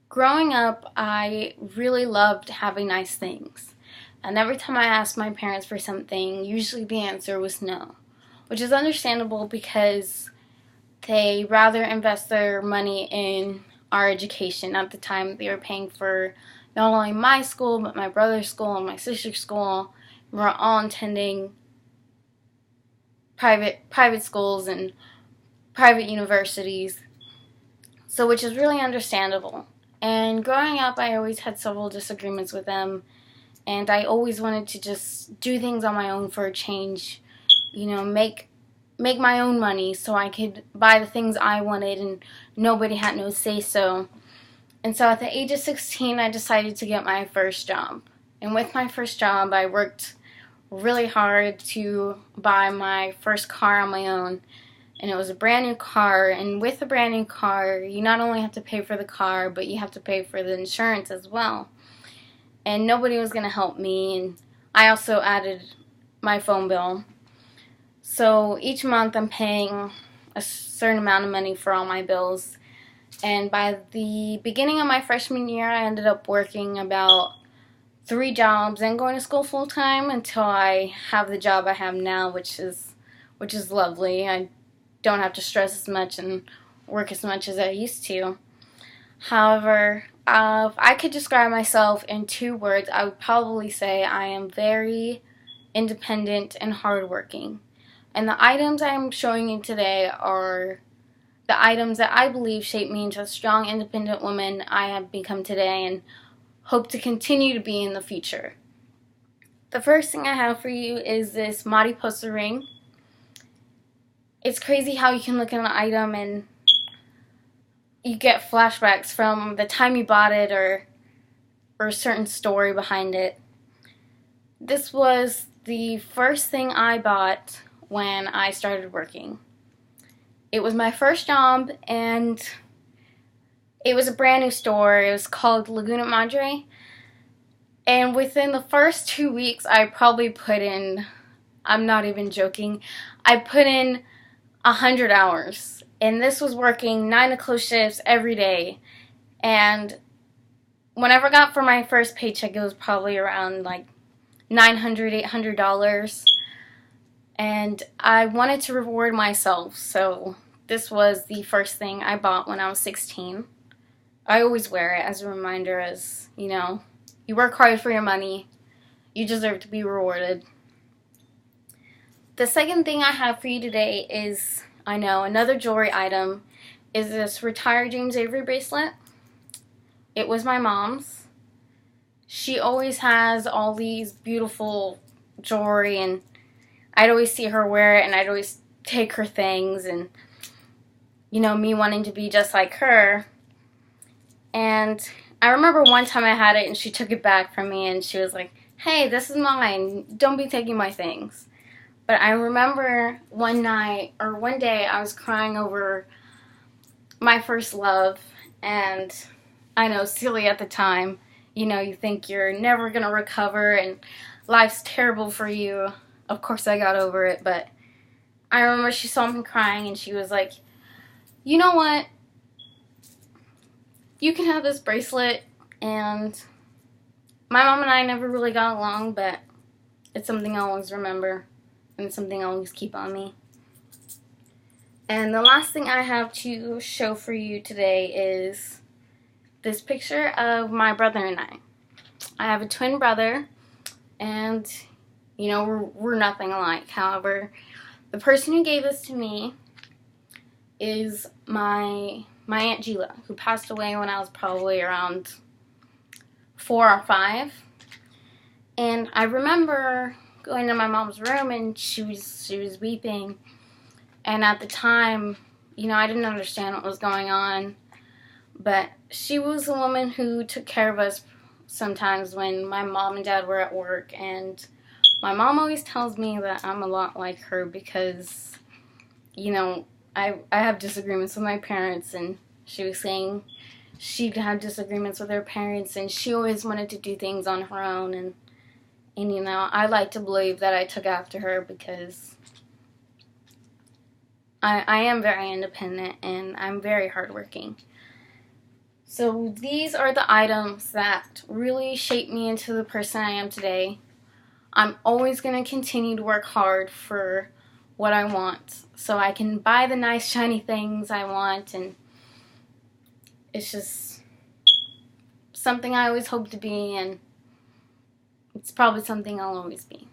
Growing up, I really loved having nice things. And every time I asked my parents for something, usually the answer was no, which is understandable because they rather invest their money in our education. At the time, they were paying for not only my school, but my brother's school and my sister's school. We're all attending private schools and private universities, so which is really understandable. And growing up, I always had several disagreements with them, and I always wanted to just do things on my own for a change. Make my own money so I could buy the things I wanted, and nobody had no say so. And so at the age of 16, I decided to get my first job. And with my first job, I worked really hard to buy my first car on my own. And it was a brand new car. And with a brand new car, you not only have to pay for the car, but you have to pay for the insurance as well. And nobody was going to help me. And I also added my phone bill. So each month I'm paying a certain amount of money for all my bills. And by the beginning of my freshman year, I ended up working about 3 jobs and going to school full time until I have the job I have now, which is lovely. I don't have to stress as much and work as much as I used to. However, if I could describe myself in 2 words, I would probably say I am very independent and hardworking. And the items I'm showing you today are the items that I believe shaped me into a strong, independent woman I have become today and hope to continue to be in the future. The first thing I have for you is this Mariposa ring. It's crazy how you can look at an item and you get flashbacks from the time you bought it or a certain story behind it. This was the first thing I bought when I started working. It was my first job, and it was a brand new store. It was called Laguna Madre. And within the first 2 weeks, I probably put in, I'm not even joking, I put in 100 hours. And this was working 9 to close shifts every day. And whenever I got for my first paycheck, it was probably around like $900, $800. And I wanted to reward myself, so this was the first thing I bought when I was 16. I always wear it as a reminder, as, you work hard for your money, you deserve to be rewarded. The second thing I have for you today is, another jewelry item, is this retired James Avery bracelet. It was my mom's. She always has all these beautiful jewelry, and I'd always see her wear it, and I'd always take her things, and, me wanting to be just like her. And I remember one time I had it, and she took it back from me, and she was like, "Hey, this is mine. Don't be taking my things." But I remember one day, I was crying over my first love, and I know, silly at the time, you think you're never going to recover, and life's terrible for you. Of course I got over it, but I remember she saw me crying and she was like, "You know what? You can have this bracelet." And my mom and I never really got along, but it's something I always remember and something I always keep on me. And the last thing I have to show for you today is this picture of my brother and I. I have a twin brother, and we're nothing alike. However, the person who gave this to me is my Aunt Gila, who passed away when I was probably around 4 or 5. And I remember going to my mom's room, and she was weeping. And at the time, I didn't understand what was going on. But she was a woman who took care of us sometimes when my mom and dad were at work, and my mom always tells me that I'm a lot like her because, I have disagreements with my parents, and she was saying she'd had disagreements with her parents, and she always wanted to do things on her own, and I like to believe that I took after her because I am very independent, and I'm very hardworking. So these are the items that really shaped me into the person I am today. I'm always going to continue to work hard for what I want so I can buy the nice shiny things I want, and it's just something I always hope to be, and it's probably something I'll always be.